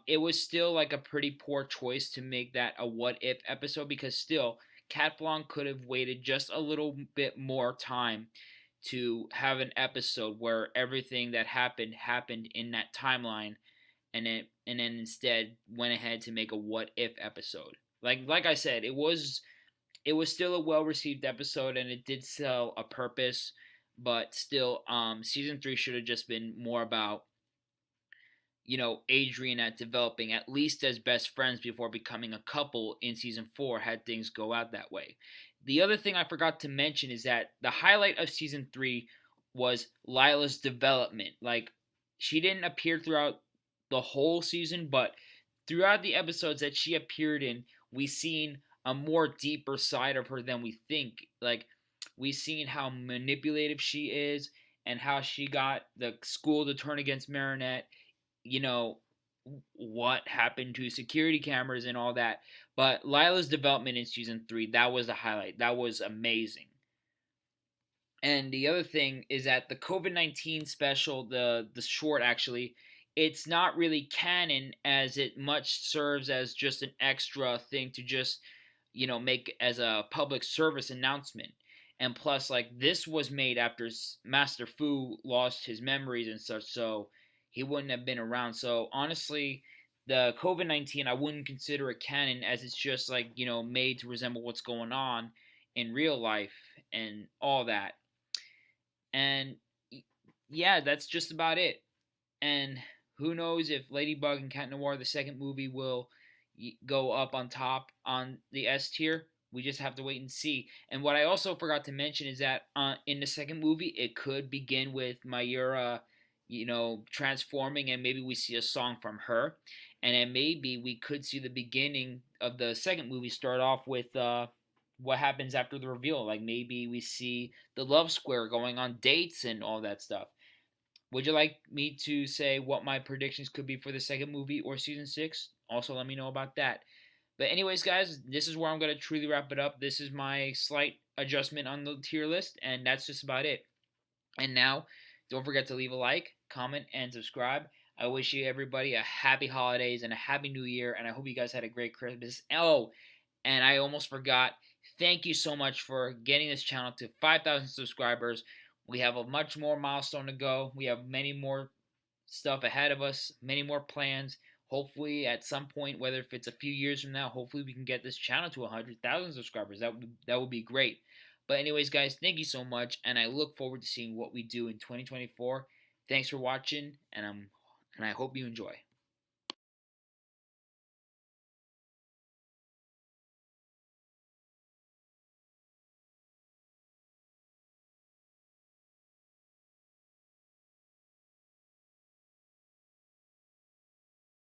Speaker 1: It was still like a pretty poor choice to make that a what if episode, because still Cat Blanc could have waited just a little bit more time to have an episode where everything that happened in that timeline, and then instead went ahead to make a what if episode. Like I said, it was still a well received episode, and it did sell a purpose, but still, season 3 should have just been more about Adrian at developing at least as best friends before becoming a couple in season 4 had things go out that way. The other thing I forgot to mention is that the highlight of season 3 was Lila's development. Like, she didn't appear throughout the whole season, but throughout the episodes that she appeared in, we seen a more deeper side of her than we think. Like, we seen how manipulative she is and how she got the school to turn against Marinette, you know, what happened to security cameras and all that. But Lila's development in season 3, that was a highlight. That was amazing. And the other thing is that the COVID-19 special, the short actually, it's not really canon, as it much serves as just an extra thing to just, make as a public service announcement. And plus, like, this was made after Master Fu lost his memories and such, so he wouldn't have been around. So honestly, the COVID-19, I wouldn't consider it canon, as it's just like, made to resemble what's going on in real life and all that. And yeah, that's just about it. And who knows if Ladybug and Cat Noir, the second movie, will go up on top on the S tier. We just have to wait and see. And what I also forgot to mention is that in the second movie, it could begin with Mayura, transforming, and maybe we see a song from her. And then maybe we could see the beginning of the second movie start off with what happens after the reveal. Like, maybe we see the love square going on dates and all that stuff. Would you like me to say what my predictions could be for the second movie or season 6? Also, let me know about that. But anyways, guys, this is where I'm going to truly wrap it up. This is my slight adjustment on the tier list, and that's just about it. And now, don't forget to leave a like, comment, and subscribe. I wish you everybody a happy holidays and a happy new year, and I hope you guys had a great Christmas. Oh, and I almost forgot. Thank you so much for getting this channel to 5,000 subscribers. We have a much more milestone to go. We have many more stuff ahead of us, many more plans. Hopefully, at some point, whether if it's a few years from now, hopefully we can get this channel to 100,000 subscribers. That would be great. But anyways, guys, thank you so much, and I look forward to seeing what we do in 2024. Thanks for watching, and I hope you enjoy.